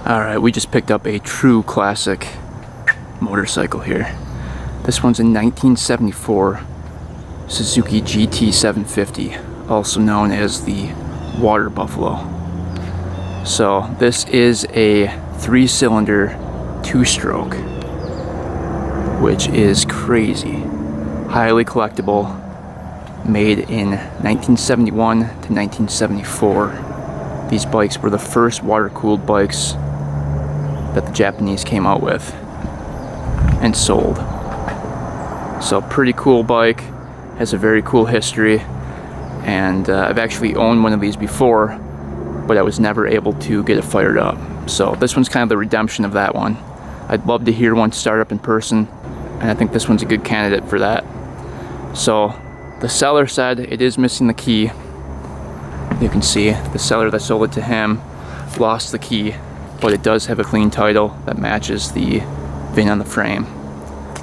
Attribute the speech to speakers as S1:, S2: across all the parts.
S1: Alright, we just picked up a true classic motorcycle here. This one's a 1974 Suzuki Gt750, also known as the Water Buffalo. So this is a 3-cylinder 2-stroke, which is crazy. Highly collectible, made in 1971 to 1974. These bikes were the first water-cooled bikes that the Japanese came out with and sold. So pretty cool bike, has a very cool history, and I've actually owned one of these before, but I was never able to get it fired up. So this one's kind of the redemption of that one. I'd love to hear one start up in person, and I think this one's a good candidate for that. So the seller said it is missing the key. You can see the seller that sold it to him lost the key, but it does have a clean title that matches the VIN on the frame.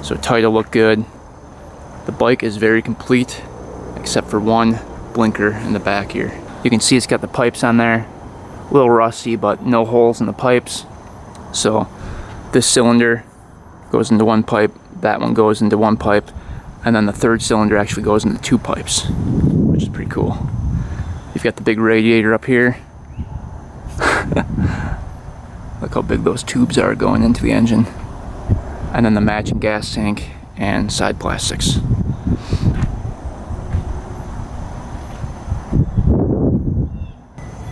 S1: So title looked good. The bike is very complete, except for one blinker in the back here. You can see it's got the pipes on there. A little rusty, but no holes in the pipes. So this cylinder goes into one pipe, that one goes into one pipe, and then the third cylinder actually goes into 2 pipes, which is pretty cool. You've got the big radiator up here. Look how big those tubes are going into the engine. And then the matching gas tank and side plastics.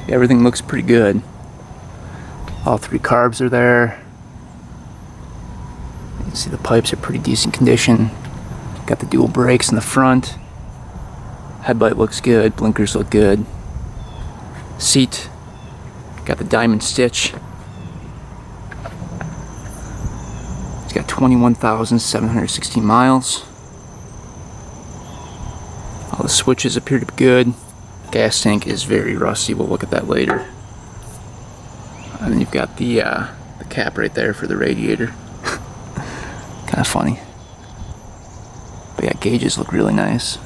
S1: Everything looks pretty good. All 3 carbs are there. You can see the pipes are pretty decent condition. Got the dual brakes in the front. Headlight looks good, blinkers look good. Seat, got the diamond stitch. It's got 21,716 miles. All the switches appear to be good. Gas tank is very rusty, we'll look at that later. And then you've got the cap right there for the radiator. Kind of funny. But yeah, gauges look really nice.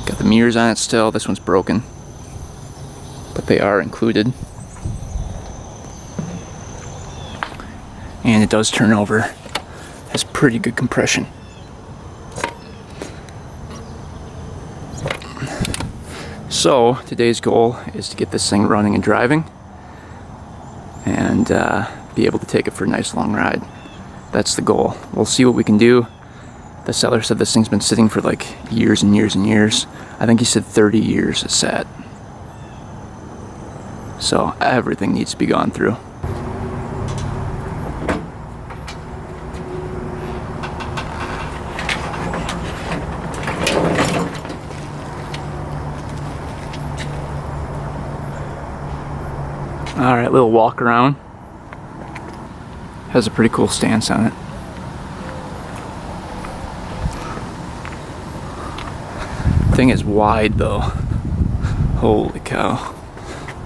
S1: Got the mirrors on it still. This one's broken, but they are included. And it does turn over. Has pretty good compression. So today's goal is to get this thing running and driving, and be able to take it for a nice long ride. That's the goal. We'll see what we can do. The seller said this thing's been sitting for like years and years and years. I think he said 30 years it sat. So everything needs to be gone through. Alright, little walk around. Has a pretty cool stance on it. Thing is wide though. Holy cow.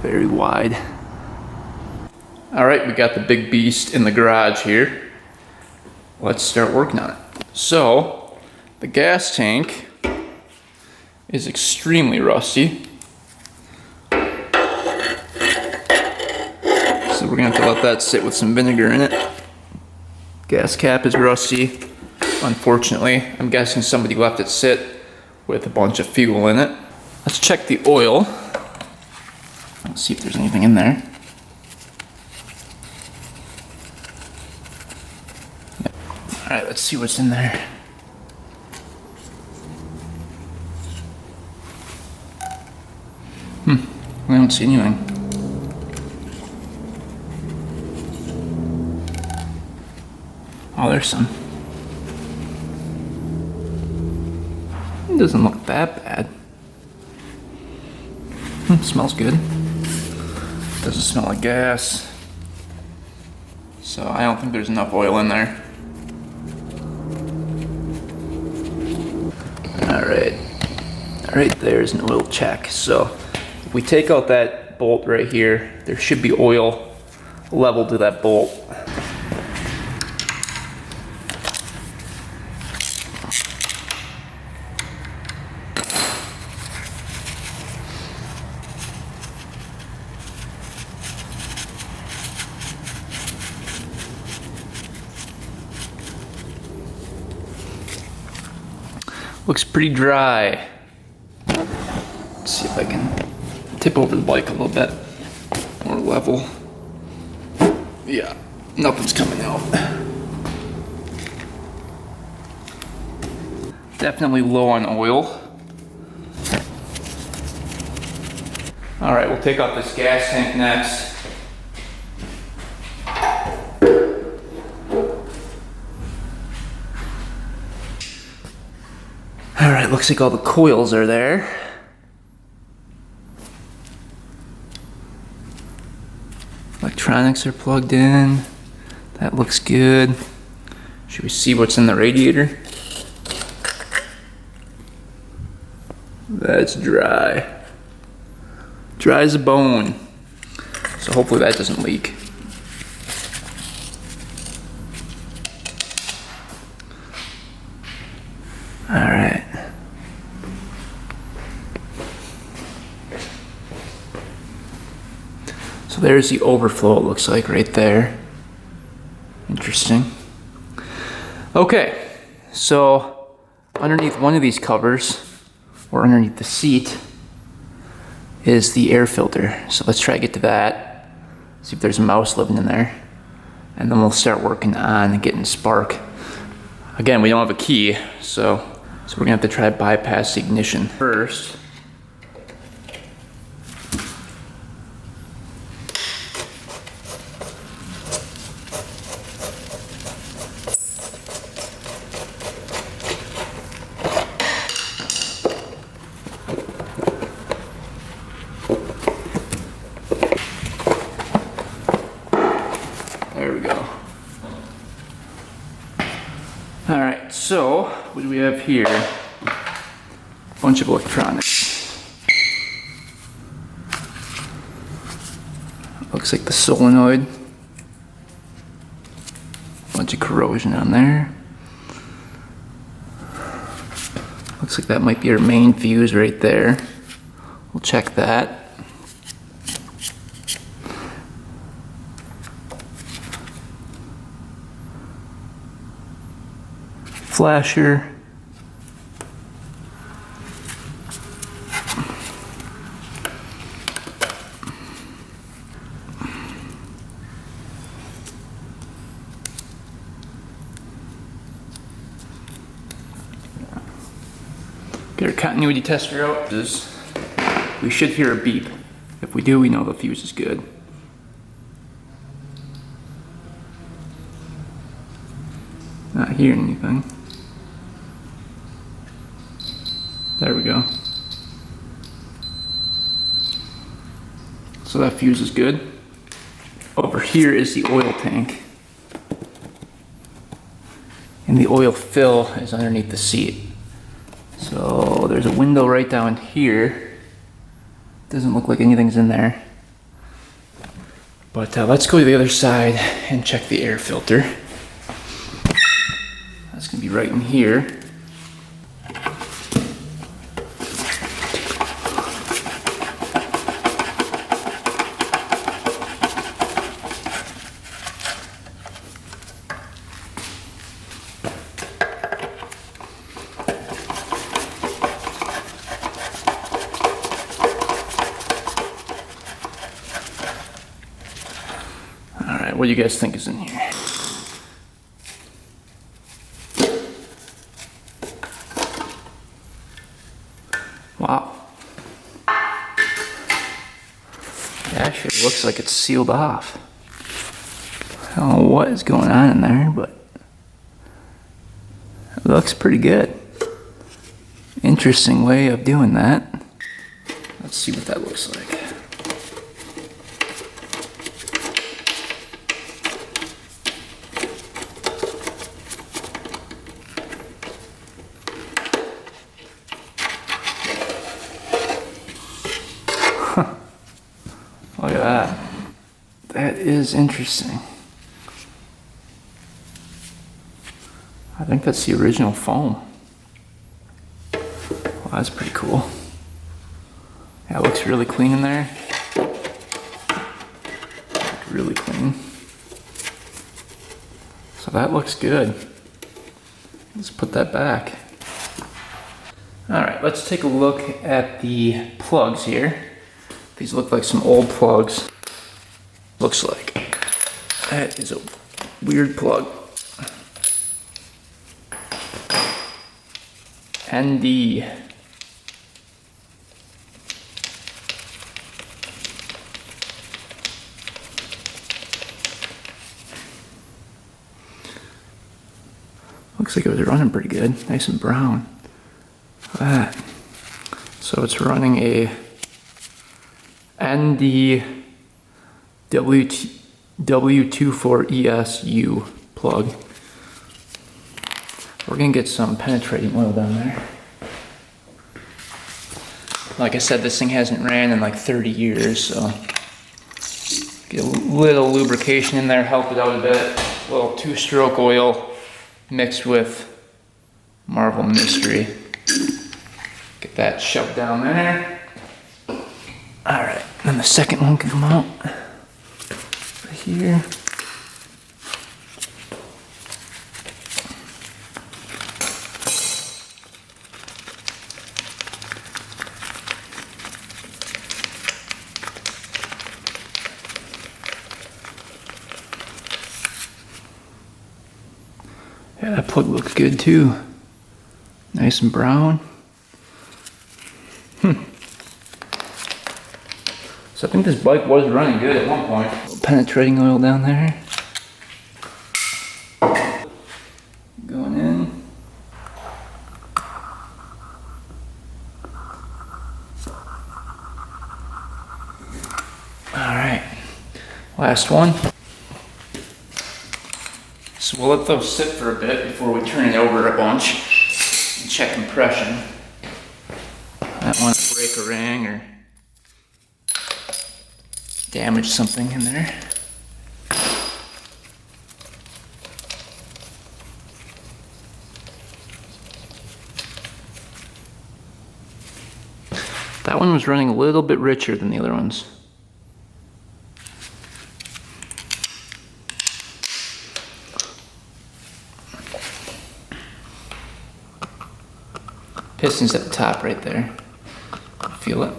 S1: Very wide. Alright, we got the big beast in the garage here. Let's start working on it. So, the gas tank is extremely rusty. So we're gonna have to let that sit with some vinegar in it. Gas cap is rusty, unfortunately. I'm guessing somebody left it sit with a bunch of fuel in it. Let's check the oil. Let's see if there's anything in there. Alright, let's see what's in there. I don't see anything. Oh, there's some. It doesn't look that bad. Smells good. Doesn't smell like gas. So I don't think there's enough oil in there. Alright. Alright, there's an oil check. So if we take out that bolt right here, there should be oil level to that bolt. Looks pretty dry. Let's see if I can tip over the bike a little bit. More level. Yeah, nothing's coming out. Definitely low on oil. All right, we'll take off this gas tank next. All right, looks like all the coils are there. Electronics are plugged in. That looks good. Should we see what's in the radiator? That's dry. Dry as a bone. So hopefully that doesn't leak. All right. So there's the overflow, it looks like, right there. Interesting. Okay, so underneath one of these covers, or underneath the seat, is the air filter. So let's try to get to that, see if there's a mouse living in there, and then we'll start working on getting spark. Again, we don't have a key, so we're gonna have to try to bypass the ignition first. There we go. All right, so what do we have here? A bunch of electronics. Looks like the solenoid. Bunch of corrosion on there. Looks like that might be our main fuse right there. We'll check that. Flasher. Get our continuity tester out. We should hear a beep. If we do, we know the fuse is good. Not hearing anything. There we go. So that fuse is good. Over here is the oil tank. And the oil fill is underneath the seat. So there's a window right down here. Doesn't look like anything's in there. But let's go to the other side and check the air filter. That's gonna be right in here. What do you guys think is in here? Wow. It actually looks like it's sealed off. I don't know what is going on in there, but it looks pretty good. Interesting way of doing that. Let's see what that looks like. Look at that. That is interesting. I think that's the original foam. Well, that's pretty cool. Yeah, it looks really clean in there. Really clean. So that looks good. Let's put that back. Alright, let's take a look at the plugs here. These look like some old plugs. Looks like that is a weird plug. ND. Looks like it was running pretty good, nice and brown. Look at that. So it's running a ND W24ESU plug. We're gonna get some penetrating oil down there. Like I said, this thing hasn't ran in like 30 years, so get a little lubrication in there, help it out a bit. A little 2-stroke oil mixed with Marvel Mystery. Get that shoved down there. Alright, then the second one can come out right here. Yeah, that plug looks good too. Nice and brown. So I think this bike was running good at one point. Penetrating oil down there. Going in. Alright, last one. So we'll let those sit for a bit before we turn it over a bunch and check compression. I don't want to break a ring or damage something in there. That one was running a little bit richer than the other ones. Piston's at the top right there. Feel it.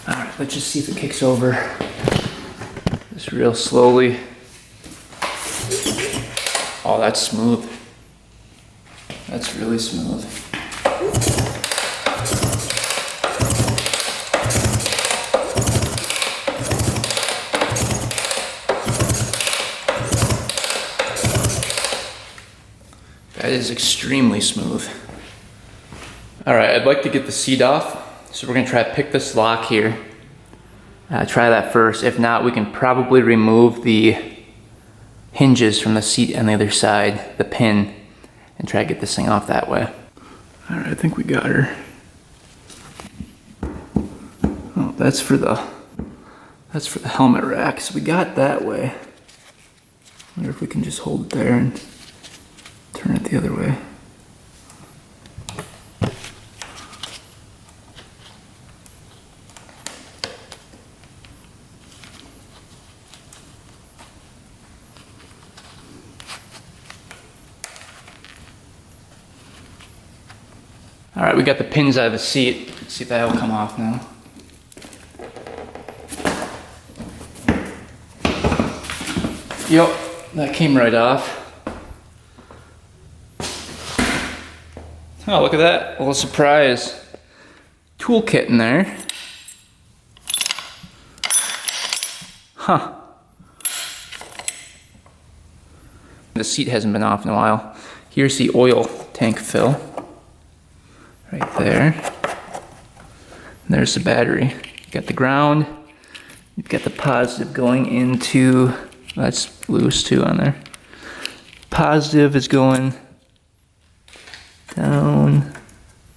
S1: Alright, let's just see if it kicks over just real slowly. Oh, that's smooth. That's really smooth. That is extremely smooth. Alright, I'd like to get the seat off. So we're gonna try to pick this lock here. Try that first. If not, we can probably remove the hinges from the seat on the other side, the pin, and try to get this thing off that way. Alright, I think we got her. Oh, that's for the helmet rack. So we got that way. Wonder if we can just hold it there and turn it the other way. Alright, we got the pins out of the seat. Let's see if that will come off now. Yep, that came right off. Oh, look at that. A little surprise toolkit in there. Huh. The seat hasn't been off in a while. Here's the oil tank fill. Right there. And there's the battery. You got the ground. You've got the positive going into, that's loose too on there. Positive is going down.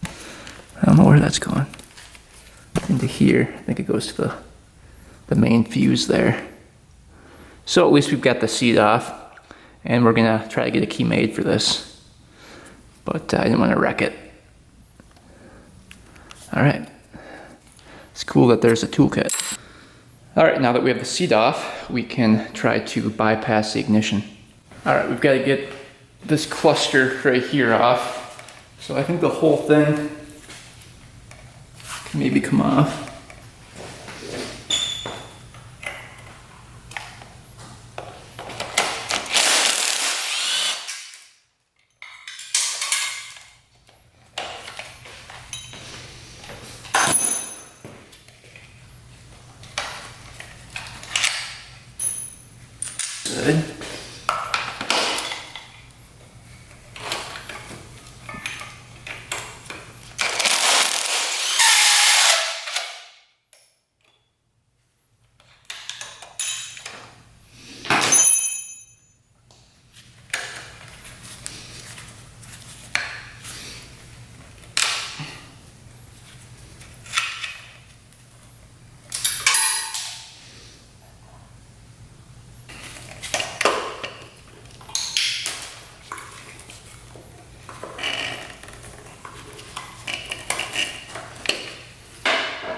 S1: I don't know where that's going. Into here. I think it goes to the main fuse there. So at least we've got the seat off, and we're gonna try to get a key made for this. But I didn't want to wreck it. Alright, it's cool that there's a toolkit. Alright, now that we have the seat off, we can try to bypass the ignition. Alright, we've got to get this cluster right here off. So I think the whole thing can maybe come off. Good.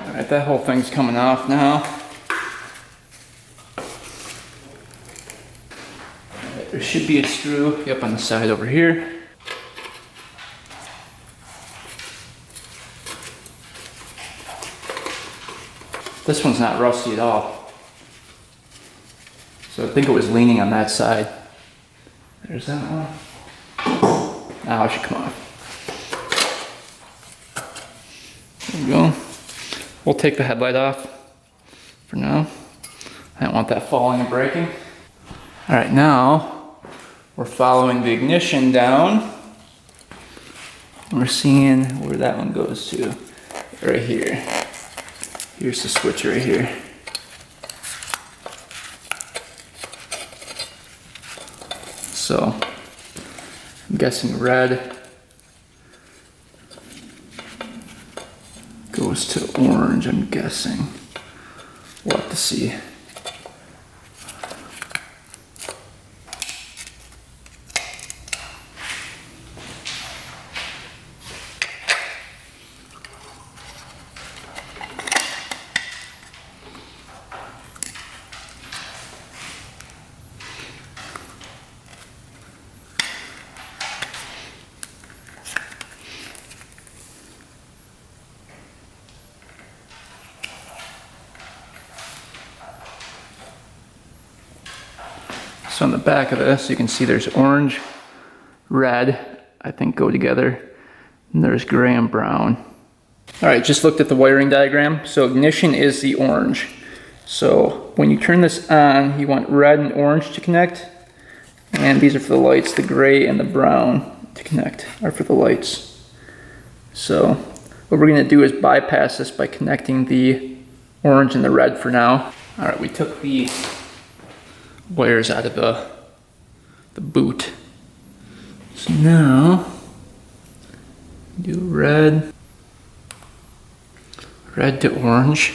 S1: Alright, that whole thing's coming off now. Right, there should be a screw up on the side over here. This one's not rusty at all. So I think it was leaning on that side. There's that one. Now it should come off. There we go. We'll take the headlight off for now. I don't want that falling and breaking. All right, now we're following the ignition down. We're seeing where that one goes to, right here. Here's the switch right here. So I'm guessing red goes to orange, I'm guessing. We'll have to see. So on the back of this, you can see there's orange, red, I think go together, and there's gray and brown. All right, just looked at the wiring diagram. So ignition is the orange. So when you turn this on, you want red and orange to connect, and these are for the lights. The gray and the brown to connect are for the lights. So what we're gonna do is bypass this by connecting the orange and the red for now. All right, we took the wires out of the boot. So now do red to orange.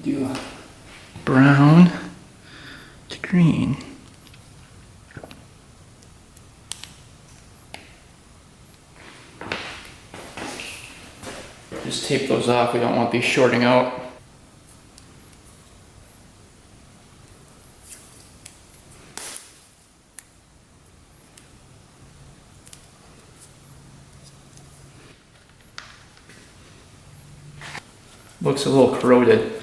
S1: Do brown to green. Just tape those off, we don't want these shorting out. Looks a little corroded.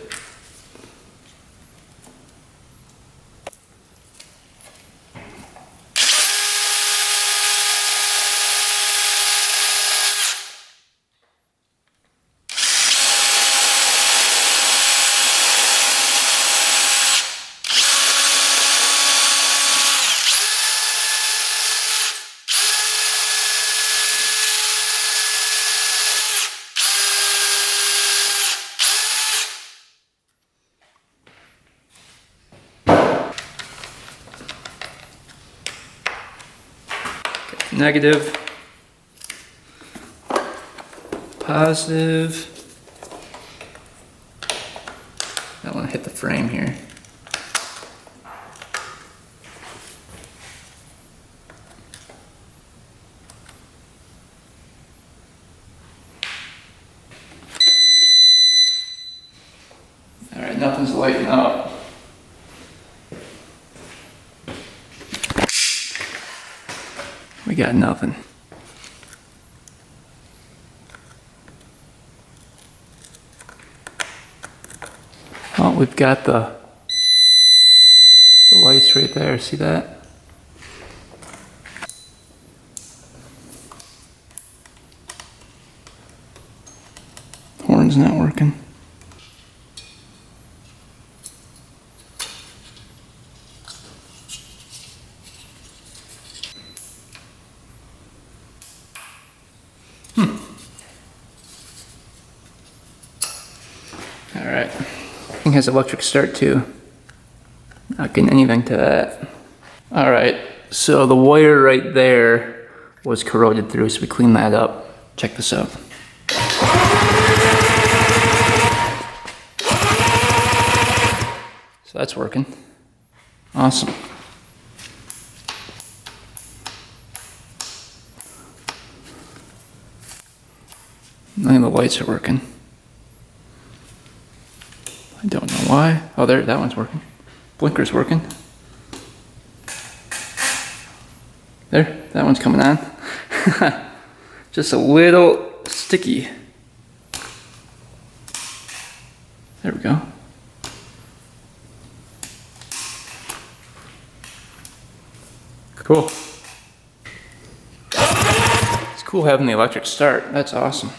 S1: Negative, positive. I want to hit the frame here. lighten up. We got nothing. Oh, we've got the lights right there, see that? Horn's not working. Alright. Thing has electric start too. Not getting anything to that. Alright, so the wire right there was corroded through, so we cleaned that up. Check this out. So that's working. Awesome. None of the lights are working. I don't know why. Oh, there, that one's working. Blinker's working. There, that one's coming on. Just a little sticky. There we go. Cool. It's cool having the electric start. That's awesome.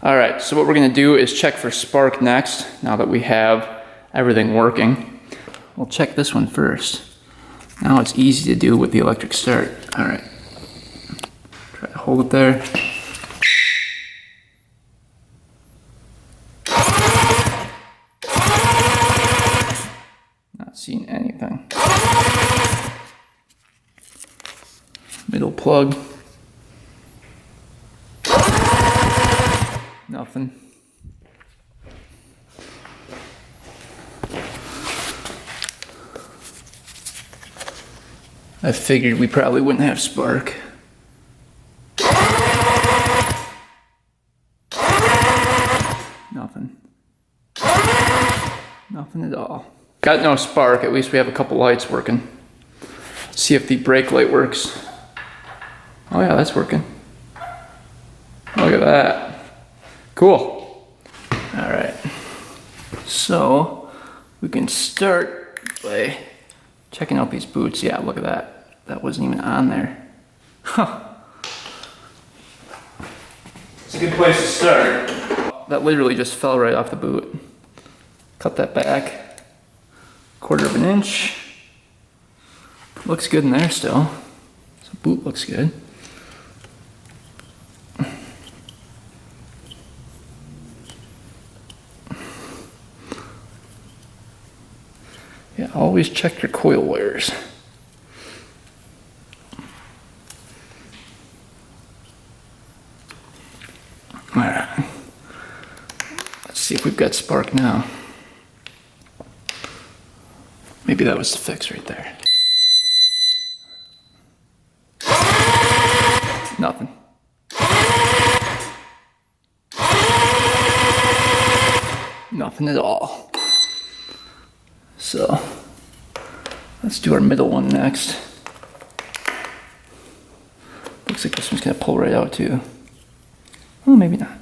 S1: All right, so what we're gonna do is check for spark next, now that we have everything working. We'll check this one first. Now it's easy to do with the electric start. All right, try to hold it there. Not seeing anything. Middle plug. Nothing. I figured we probably wouldn't have spark. Nothing. Nothing at all. Got no spark, at least we have a couple lights working. Let's see if the brake light works. Oh yeah, that's working. Look at that. Cool. All right. So we can start by checking out these boots. Yeah, look at that. That wasn't even on there. Huh. It's a good place to start. That literally just fell right off the boot. Cut that back. 1/4 of an inch. Looks good in there still. So boot looks good. Yeah, always check your coil wires. All right. Let's see if we've got spark now. Maybe that was the fix right there. Nothing. Nothing at all. So let's do our middle one next. Looks like this one's gonna pull right out too. Well, maybe not.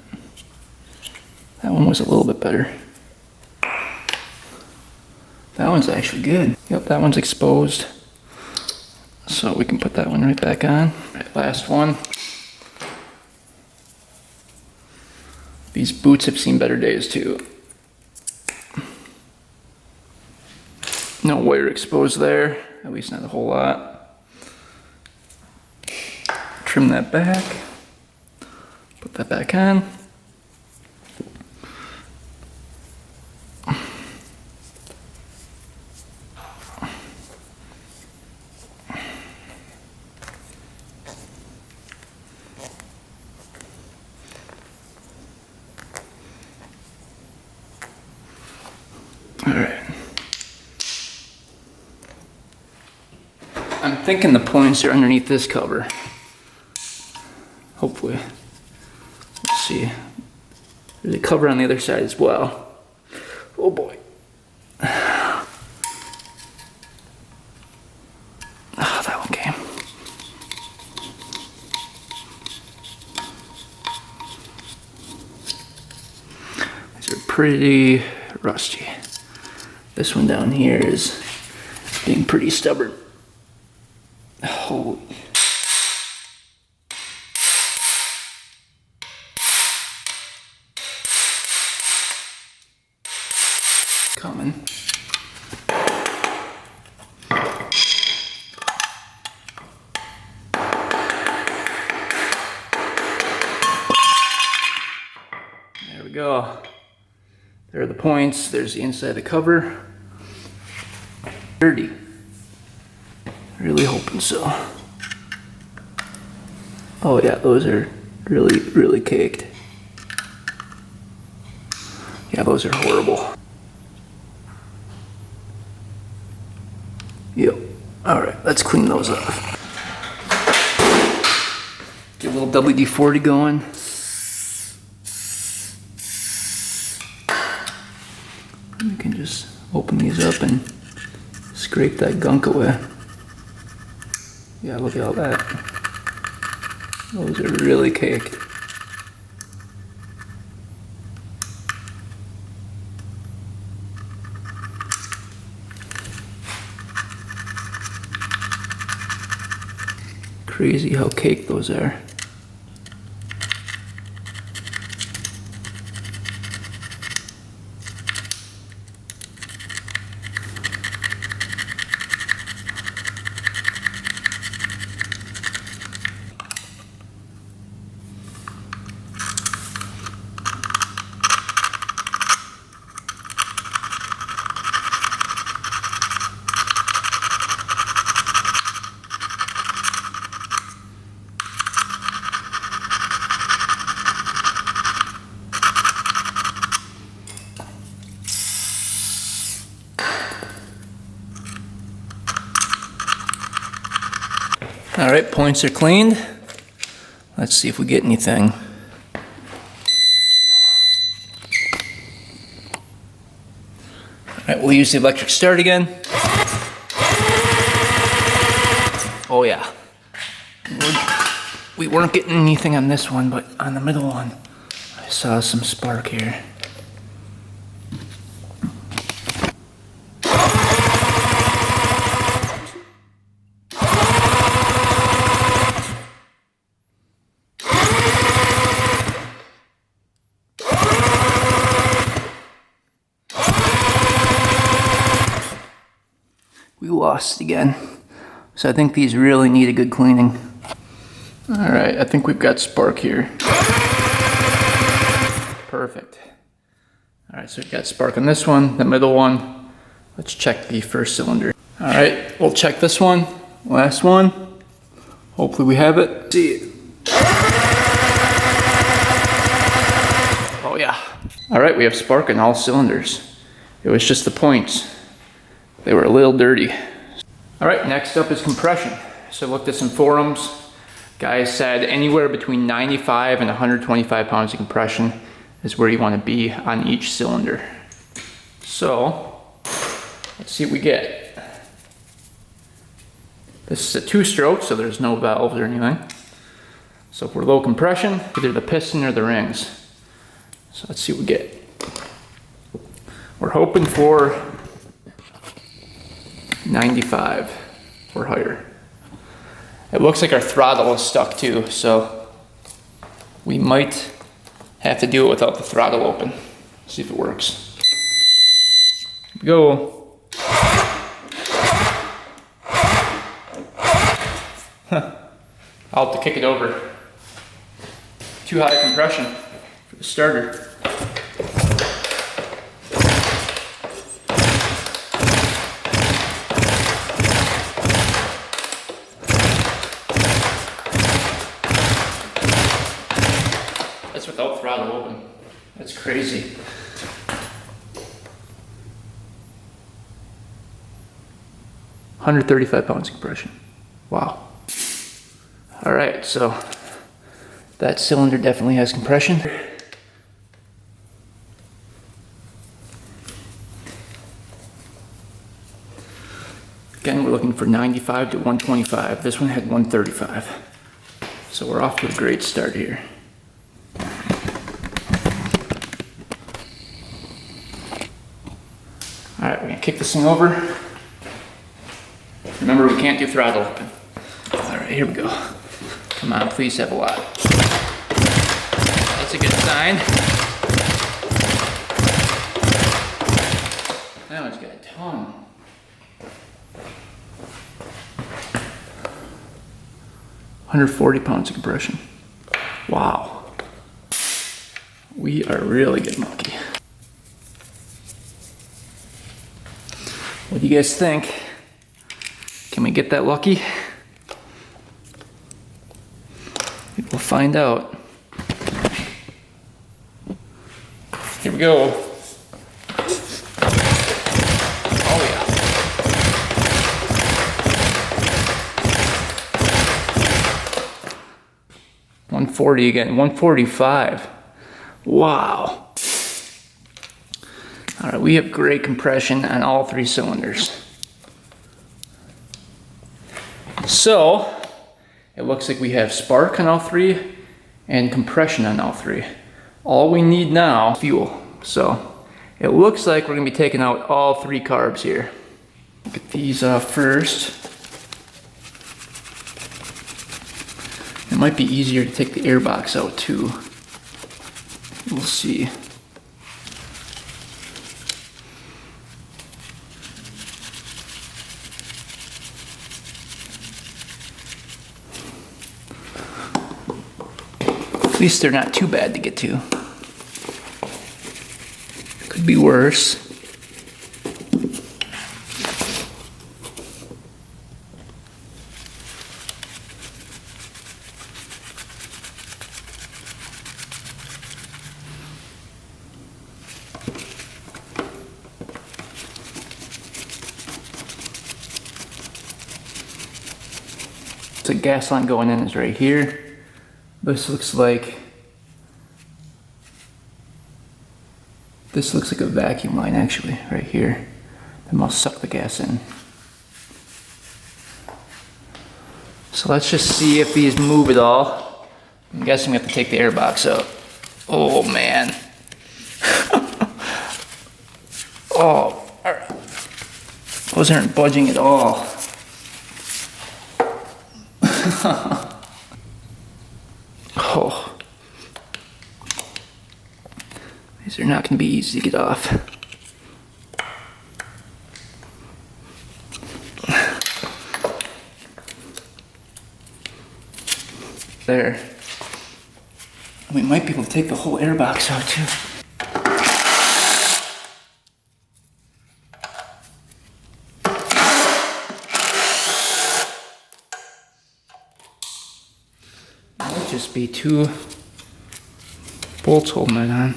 S1: That one was a little bit better. That one's actually good. Yep, that one's exposed. So we can put that one right back on. All right, last one. These boots have seen better days too. No wire exposed there, at least not a whole lot. Trim that back, put that back on. All right. I'm thinking the points are underneath this cover. Hopefully. Let's see. There's a cover on the other side as well. Oh boy. Ah, that one came. These are pretty rusty. This one down here is being pretty stubborn. Holy. Coming. There we go. There are the points. There's the inside of the cover. Dirty. Really hoping so. Oh yeah, those are really, really caked. Yeah, those are horrible. Yep. Alright, let's clean those off. Get a little WD-40 going. We can just open these up and scrape that gunk away. Yeah, look at all that. Those are really caked. Crazy how caked those are. Alright, points are cleaned. Let's see if we get anything. Alright, we'll use the electric start again. Oh yeah. We weren't getting anything on this one, but on the middle one, I saw some spark here. We lost again. So I think these really need a good cleaning. Alright, I think we've got spark here. Perfect. Alright, so we've got spark on this one, the middle one. Let's check the first cylinder. Alright, we'll check this one. Last one. Hopefully we have it. See it. Oh yeah. Alright, we have spark in all cylinders. It was just the points. They were a little dirty. All right, next up is compression. So I looked at some forums. Guys said anywhere between 95 and 125 pounds of compression is where you want to be on each cylinder. So let's see what we get. This is a 2-stroke, so there's no valve or anything. So if we're low compression, either the piston or the rings. So let's see what we get. We're hoping for 95 or higher. It looks like our throttle is stuck too, so we might have to do it without the throttle open. See if it works. Here we go. I'll have to kick it over. Too high compression for the starter. Without throttle open. That's crazy. $135 pounds compression. Wow. All right, so that cylinder definitely has compression. Again, we're looking for 95 to 125. This one had 135. So we're off to a great start here. Alright, we're gonna kick this thing over. Remember, we can't do throttle open. Alright, here we go. Come on, please have a lot. That's a good sign. That one's got a ton. £140 of compression. Wow. We are really getting lucky. What do you guys think? Can we get that lucky? We'll find out. Here we go. Oh yeah. $140 again, $145. Wow. All right, we have great compression on all three cylinders. So, it looks like we have spark on all three and compression on all three. All we need now is fuel. So, it looks like we're gonna be taking out all three carbs here. Get these off first. It might be easier to take the air box out too. We'll see. At least they're not too bad to get to. Could be worse. The gas line going in is right here. This looks like a vacuum line actually, right here. That must suck the gas in. So let's just see if these move at all. I'm guessing we have to take the air box out. Oh man. Oh, alright. Those aren't budging at all. Oh. These are not going to be easy to get off. There. We might be able to take the whole air box out too. Might just be two bolts holding it on.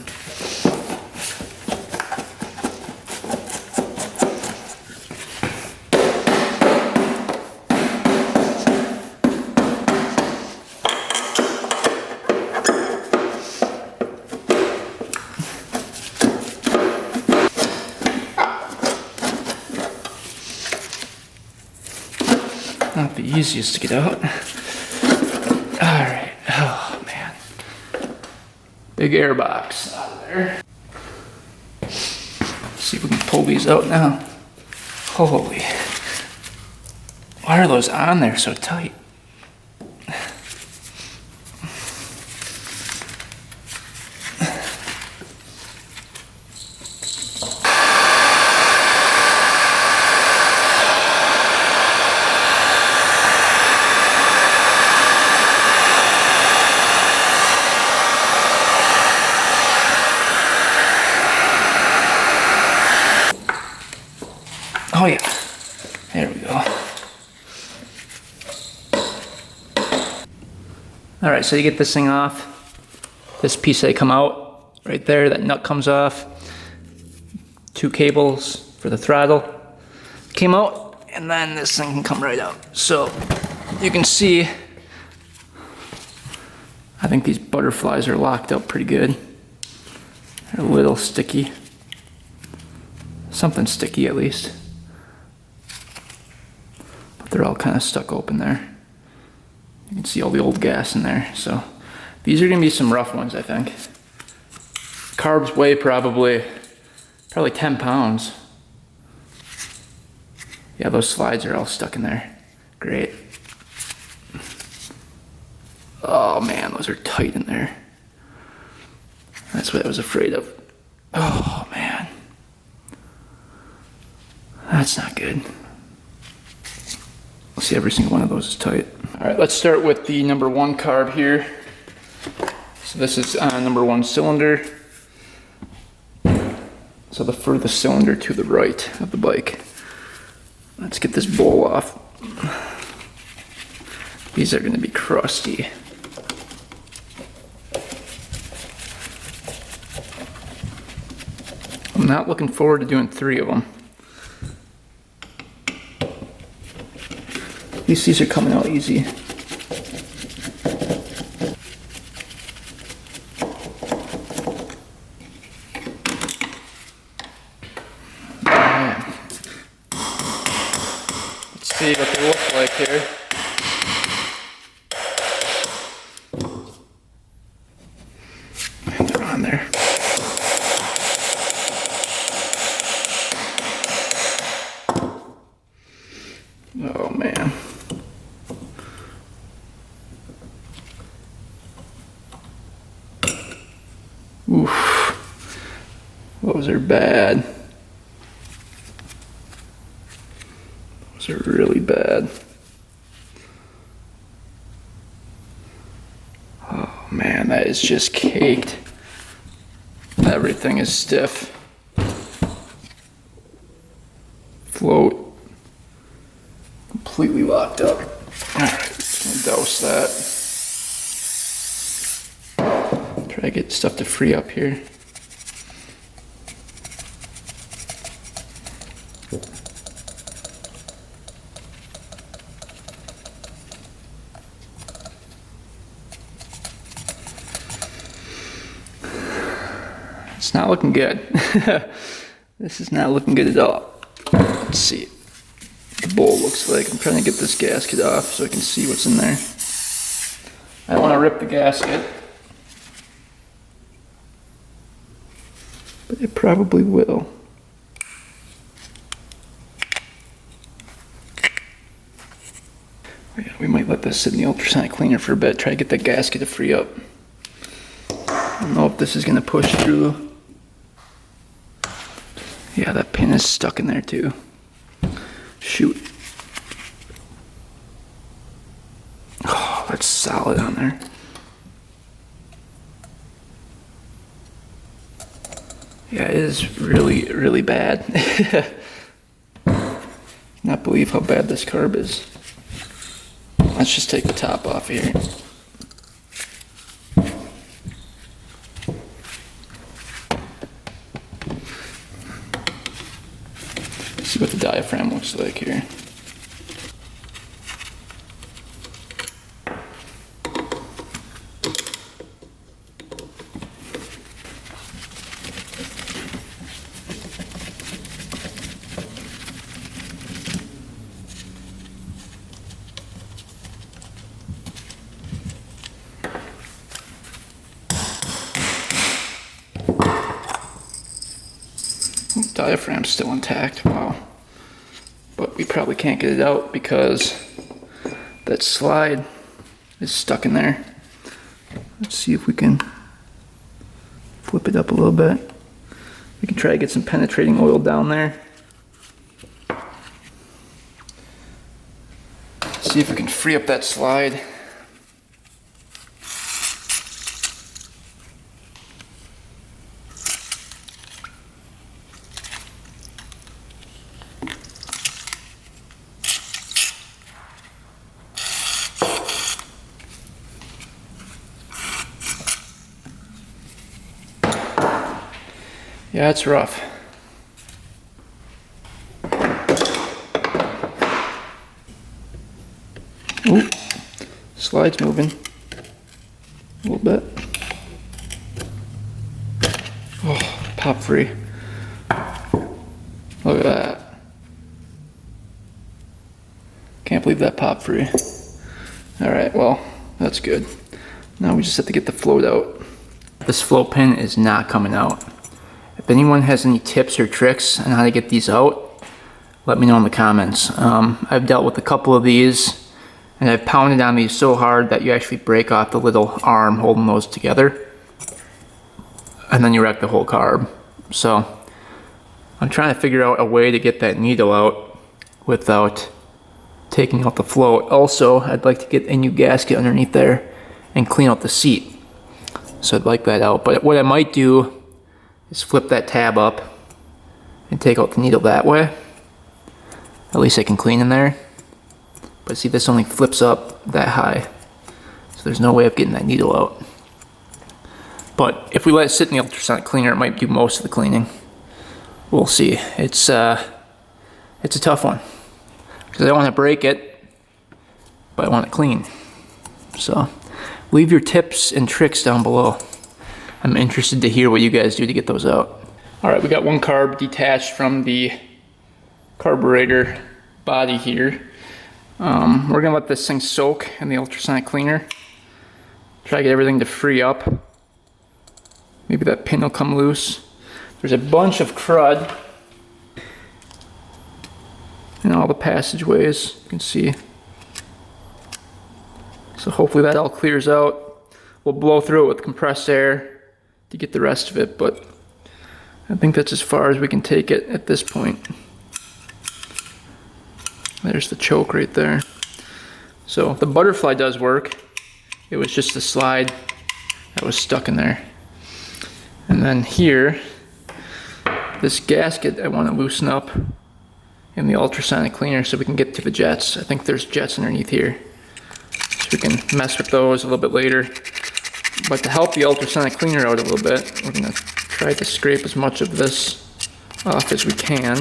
S1: Not the easiest to get out. Alright, oh man. Big air box out of there. Let's see if we can pull these out now. Holy. Why are those on there so tight? Oh yeah, there we go. All right, so you get this thing off. This piece they come out right there, that nut comes off. Two cables for the throttle came out, and then this thing can come right out. So you can see, I think these butterflies are locked up pretty good. They're a little sticky. Something sticky at least. they're all kind of stuck open there. You can see all the old gas in there. So these are gonna be some rough ones, I think. Carbs weigh probably 10 pounds. Yeah, those slides are all stuck in there. Great. Oh man, those are tight in there. That's what I was afraid of. Oh man. That's not good. Let's see, every single one of those is tight. All right, let's start with the number 1 carb here. So this is number 1 cylinder. So the furthest cylinder to the right of the bike. Let's get this bowl off. These are gonna be crusty. I'm not looking forward to doing 3 of them. At least these are coming out easy. Man. Let's see what they look like here. And they're on there. Oh man. Oof. Those are bad. Those are really bad. Oh man, that is just caked. Everything is stiff. Float. Completely locked up. Alright, just gonna douse that. Try to get stuff to free up here. It's not looking good. This is not looking good at all. Let's see what the bowl looks like. I'm trying to get this gasket off so I can see what's in there. I don't want to rip the gasket, but it probably will. Oh yeah, we might let this sit in the ultrasonic cleaner for a bit, try to get that gasket to free up. I don't know if this is going to push through. Yeah, that pin is stuck in there too. Shoot. Oh, that's solid on there. Yeah, it is really, really bad. Not believe how bad this carb is. Let's just take the top off here. See what the diaphragm looks like here. Diaphragm's still intact, wow. But we probably can't get it out because that slide is stuck in there. Let's see if we can flip it up a little bit. We can try to get some penetrating oil down there. See if we can free up that slide. Yeah, it's rough. Ooh, slide's moving a little bit. Oh, pop free. Look at that. Can't believe that popped free. Alright, well, that's good. Now we just have to get the float out. This float pin is not coming out. If anyone has any tips or tricks on how to get these out, let me know in the comments. I've dealt with a couple of these, and I've pounded on these so hard that you actually break off the little arm holding those together, and then you wreck the whole carb. So I'm trying to figure out a way to get that needle out without taking out the float. Also, I'd like to get a new gasket underneath there and clean out the seat. So I'd like that out. But what I might do is flip that tab up and take out the needle that way. At least I can clean in there. But see, this only flips up that high, so there's no way of getting that needle out. But if we let it sit in the ultrasonic cleaner, it might do most of the cleaning. We'll see. It's a tough one, because I don't want to break it, but I want it clean. So leave your tips and tricks down below. I'm interested to hear what you guys do to get those out. Alright, we got one carb detached from the carburetor body here. We're gonna let this thing soak in the ultrasonic cleaner. Try to get everything to free up. Maybe that pin will come loose. There's a bunch of crud in all the passageways, you can see. So hopefully that all clears out. We'll blow through it with compressed air to get the rest of it, but I think that's as far as we can take it at this point. There's the choke right there. So the butterfly does work. It was just the slide that was stuck in there. And then here, this gasket I want to loosen up in the ultrasonic cleaner so we can get to the jets. I think there's jets underneath here, so we can mess with those a little bit later. But to help the ultrasonic cleaner out a little bit, we're going to try to scrape as much of this off as we can.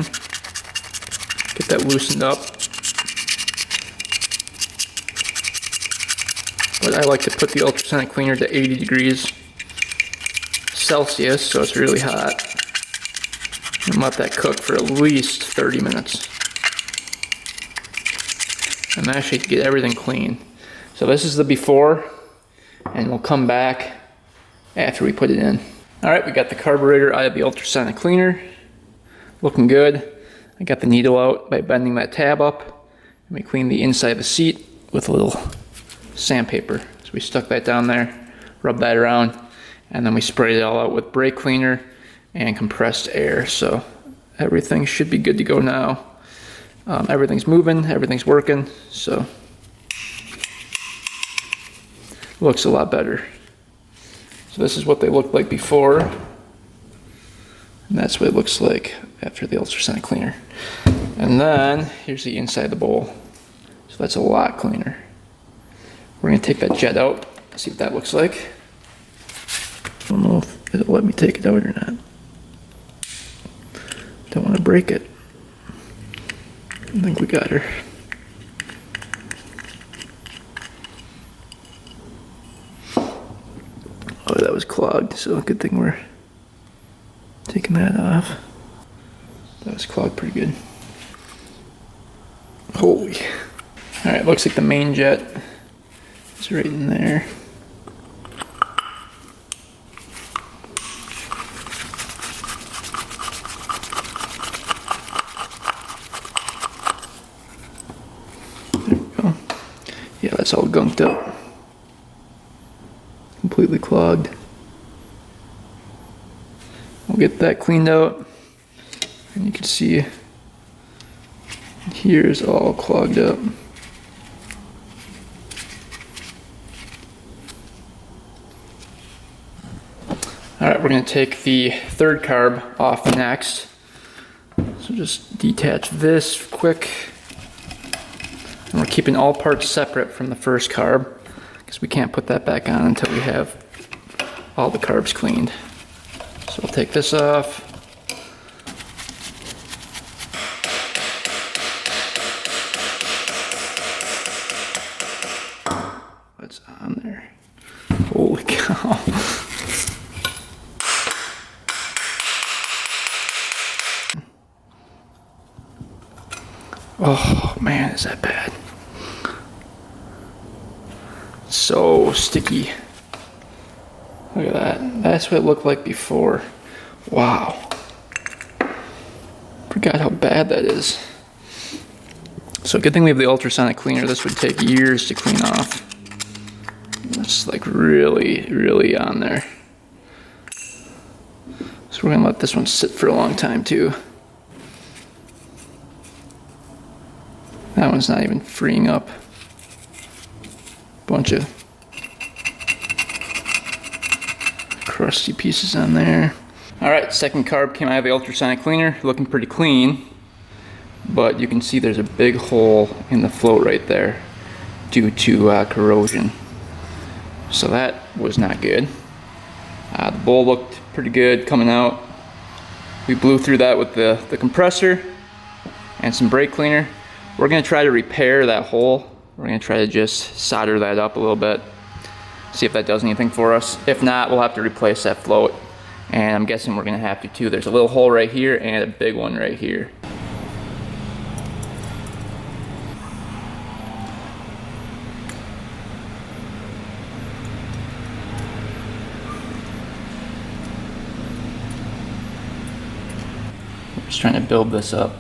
S1: Get that loosened up. But I like to put the ultrasonic cleaner to 80 degrees Celsius, so it's really hot. And let that cook for at least 30 minutes. And actually get everything clean. So this is the before, and we'll come back after we put it in. Alright, we got the carburetor out of the ultrasonic cleaner. Looking good. I got the needle out by bending that tab up. And we cleaned the inside of the seat with a little sandpaper. So we stuck that down there, rubbed that around, and then we sprayed it all out with brake cleaner and compressed air. So everything should be good to go now. Everything's moving, everything's working, so looks a lot better. So this is what they looked like before, and that's what it looks like after the ultrasonic cleaner. And then here's the inside of the bowl. So that's a lot cleaner. We're going to take that jet out, see what that looks like. I don't know if it'll let me take it out or not. Don't want to break it. I think we got her. Oh, that was clogged, so good thing we're taking that off. That was clogged pretty good. Holy. Alright, looks like the main jet is right in there. There we go. Yeah, that's all gunked up. Completely clogged. We'll get that cleaned out, and you can see here is all clogged up. Alright, we're going to take the third carb off next. So just detach this quick. And we're keeping all parts separate from the first carb, because we can't put that back on until we have all the carbs cleaned. So we'll take this off. What's on there? Holy cow. Oh man, is that bad. so sticky. Look at that. That's what it looked like before. Wow. Forgot how bad that is. So good thing we have the ultrasonic cleaner. This would take years to clean off. It's like really, really on there. So we're gonna let this one sit for a long time too. That one's not even freeing up. Bunch of crusty pieces on there. Alright, second carb came out of the ultrasonic cleaner, looking pretty clean. But you can see there's a big hole in the float right there due to corrosion. So that was not good. The bowl looked pretty good coming out. We blew through that with the compressor and some brake cleaner. We're going to try to repair that hole. We're going to try to just solder that up a little bit, see if that does anything for us. If not, we'll have to replace that float. And I'm guessing we're going to have to too. There's a little hole right here and a big one right here. Just trying to build this up.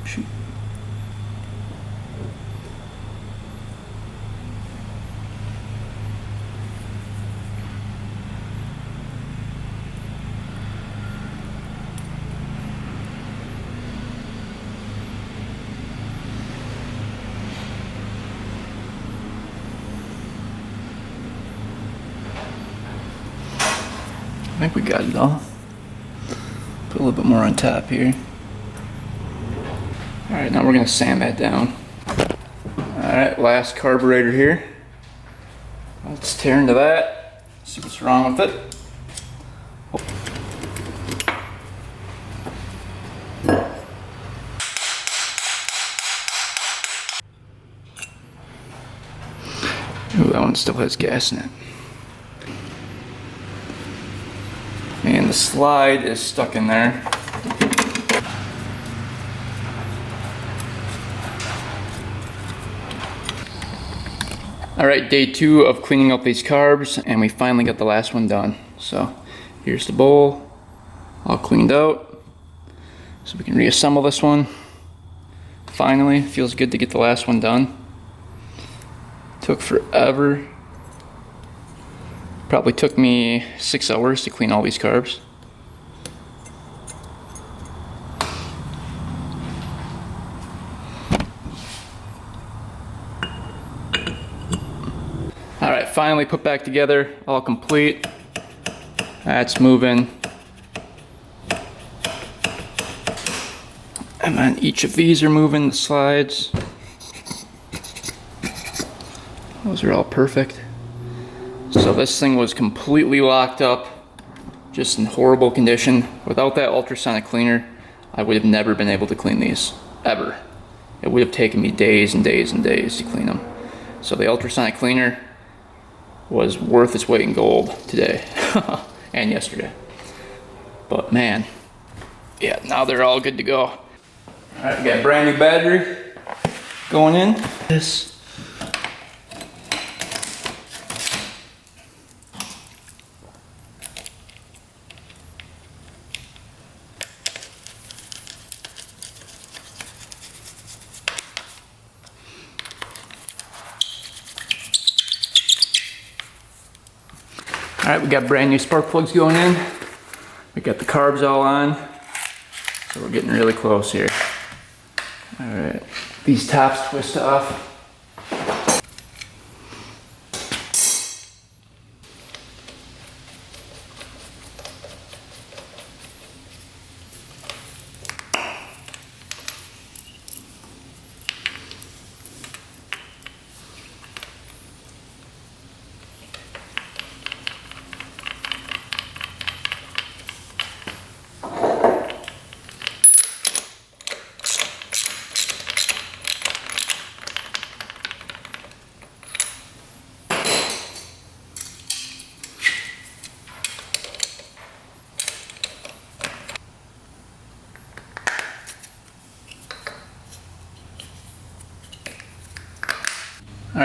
S1: Shoot. I think we got it all. Put a little bit more on top here. Alright, now we're going to sand that down. Alright, last carburetor here. Let's tear into that, see what's wrong with it. Ooh, that one still has gas in it. And the slide is stuck in there. Alright, day 2 of cleaning up these carbs, and we finally got the last one done. So here's the bowl, all cleaned out. So we can reassemble this one. Finally, feels good to get the last one done. Took forever. Probably took me 6 hours to clean all these carbs. Alright, finally put back together, all complete. That's moving. And then each of these are moving, the slides. Those are all perfect. So this thing was completely locked up, just in horrible condition. Without that ultrasonic cleaner, I would have never been able to clean these, ever. It would have taken me days and days and days to clean them. So the ultrasonic cleaner was worth its weight in gold today and yesterday. But man, yeah, now they're all good to go. All right, we got a brand new battery going in. This. Alright, we got brand new spark plugs going in. We got the carbs all on. So we're getting really close here. Alright, these tops twist off.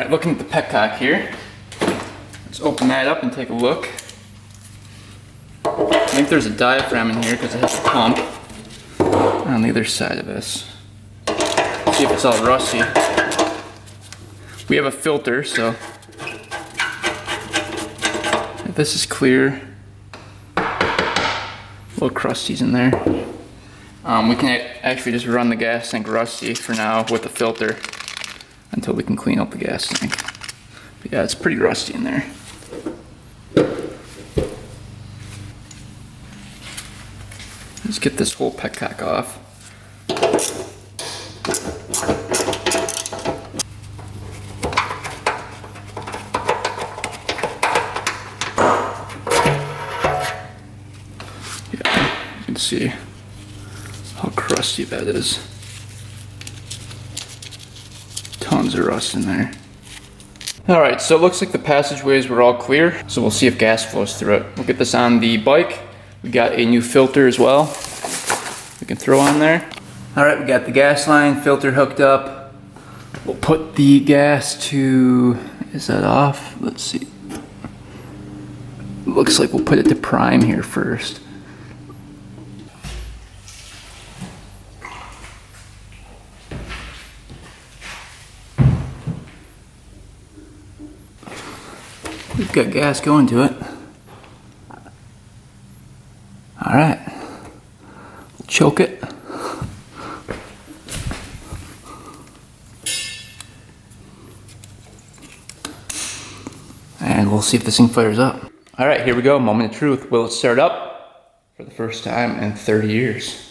S1: Alright, looking at the petcock here. Let's open that up and take a look. I think there's a diaphragm in here because it has a pump on the other side of this. See if it's all rusty. We have a filter, so if this is clear. Little crusties in there. We can actually just run the gas tank rusty for now with the filter until we can clean up the gas tank. But yeah, it's pretty rusty in there. Let's get this whole petcock off. Yeah, you can see how crusty that is. Tons of rust in there. Alright, so it looks like the passageways were all clear, so we'll see if gas flows through it. We'll get this on the bike. We got a new filter as well we can throw on there. Alright, we got the gas line filter hooked up. We'll put the gas to, is that off? Let's see. Looks like we'll put it to prime here first. We've got gas going to it. Alright, we'll choke it. And we'll see if this thing fires up. Alright, here we go, moment of truth. Will it start up for the first time in 30 years?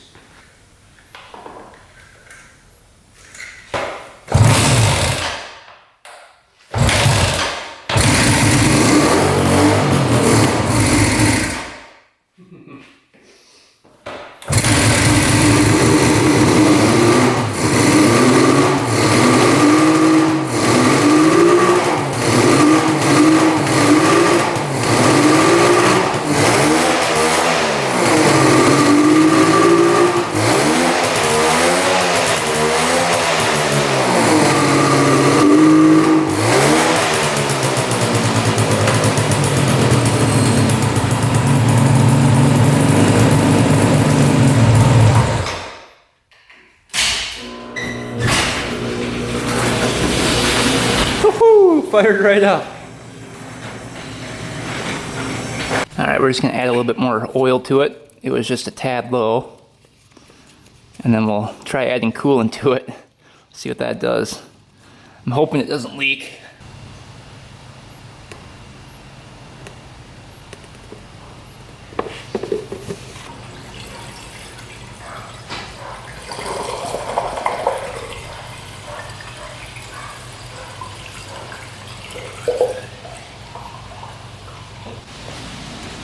S1: Fired right up. Alright, we're just going to add a little bit more oil to it. It was just a tad low. And then we'll try adding coolant to it. See what that does. I'm hoping it doesn't leak.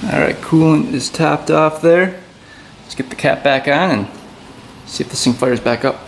S1: Alright, coolant is topped off there. Let's get the cap back on and see if this thing fires back up.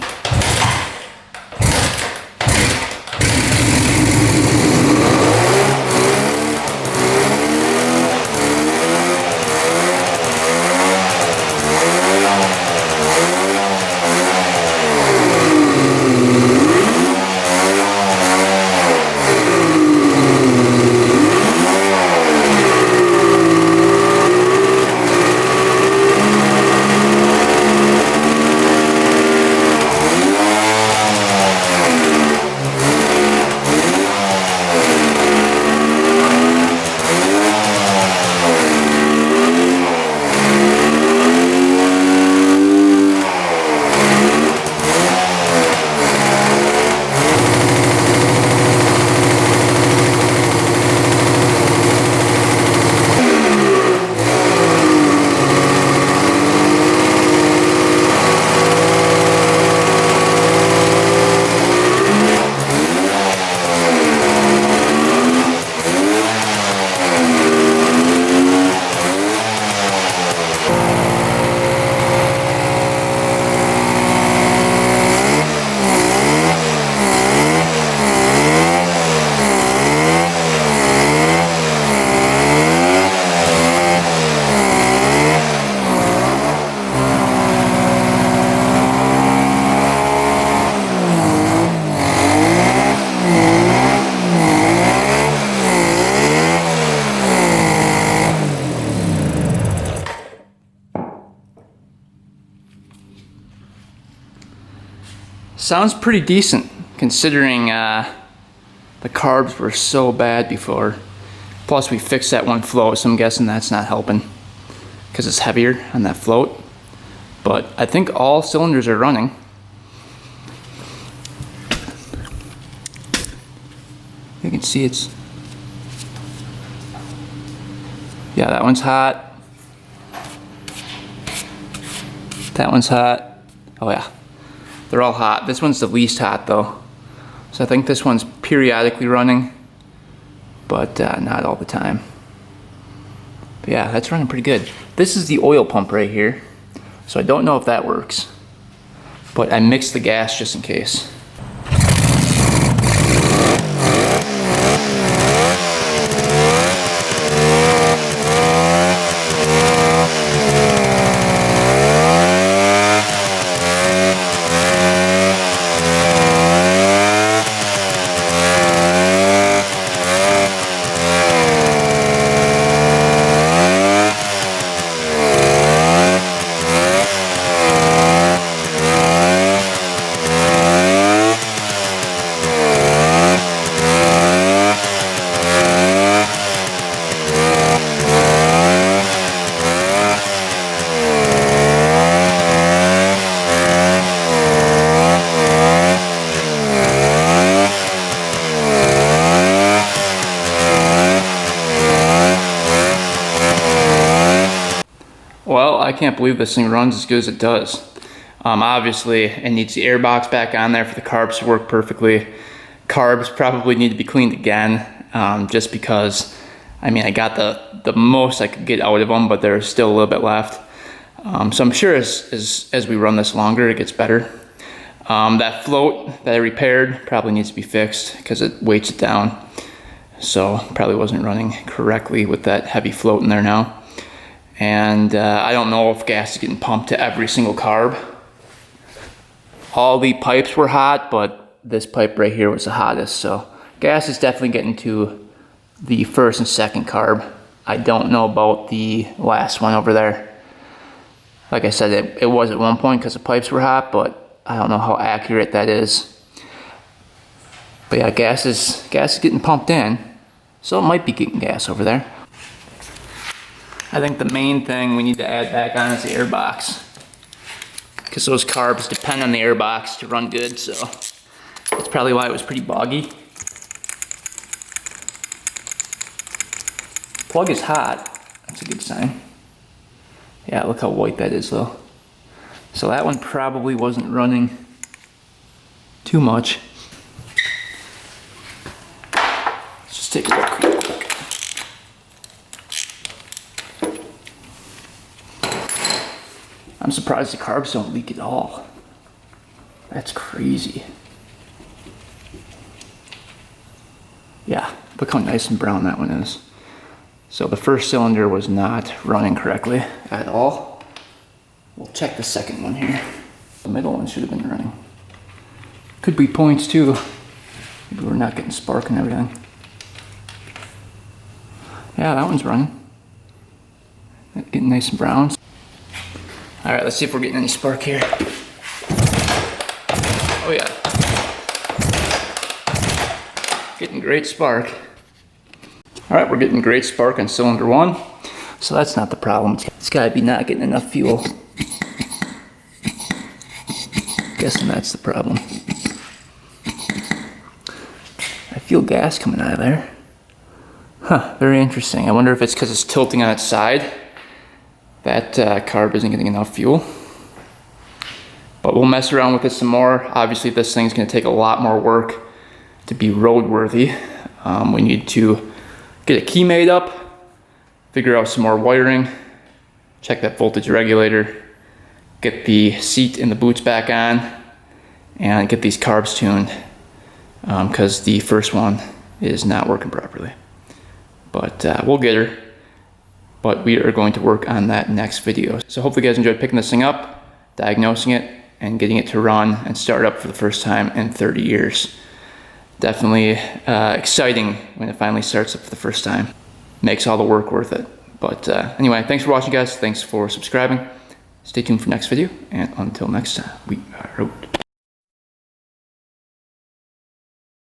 S1: Sounds pretty decent considering the carbs were so bad before. Plus we fixed that one float, so I'm guessing that's not helping because it's heavier on that float. But I think all cylinders are running. You can see it's, yeah, that one's hot. That one's hot. Oh yeah, they're all hot. This one's the least hot though. So I think this one's periodically running, but not all the time. But yeah, that's running pretty good. This is the oil pump right here. So I don't know if that works, but I mixed the gas just in case. Well, I can't believe this thing runs as good as it does. Obviously, it needs the air box back on there for the carbs to work perfectly. Carbs probably need to be cleaned again, just because, I mean, I got the most I could get out of them, but there's still a little bit left. So I'm sure as we run this longer, it gets better. That float that I repaired probably needs to be fixed because it weights it down. So probably wasn't running correctly with that heavy float in there now. And I don't know if gas is getting pumped to every single carb. All the pipes were hot, but this pipe right here was the hottest. So gas is definitely getting to the first and second carb. I don't know about the last one over there. Like I said, it was at one point because the pipes were hot, but I don't know how accurate that is. But yeah, gas is getting pumped in. So it might be getting gas over there. I think the main thing we need to add back on is the air box, because those carbs depend on the air box to run good, so that's probably why it was pretty boggy. Plug is hot, that's a good sign. Yeah, look how white that is though. So that one probably wasn't running too much. Let's just take a look real quick. I'm surprised the carbs don't leak at all. That's crazy. Yeah, look how nice and brown that one is. So the first cylinder was not running correctly at all. We'll check the second one here. The middle one should have been running. Could be points too. Maybe we're not getting spark and everything. Yeah, that one's running. Getting nice and brown. All right, let's see if we're getting any spark here. Oh yeah. Getting great spark. All right, we're getting great spark on cylinder one. So that's not the problem. It's gotta be not getting enough fuel. Guessing that's the problem. I feel gas coming out of there. Huh, very interesting. I wonder if it's because it's tilting on its side. That carb isn't getting enough fuel. But we'll mess around with it some more. Obviously this thing's gonna take a lot more work to be roadworthy. We need to get a key made up, figure out some more wiring, check that voltage regulator, get the seat and the boots back on, and get these carbs tuned, because the first one is not working properly. But we'll get her. But we are going to work on that next video. So hopefully you guys enjoyed picking this thing up, diagnosing it, and getting it to run and start up for the first time in 30 years. Definitely exciting when it finally starts up for the first time. Makes all the work worth it. But anyway, thanks for watching guys. Thanks for subscribing. Stay tuned for next video. And until next time, we are out.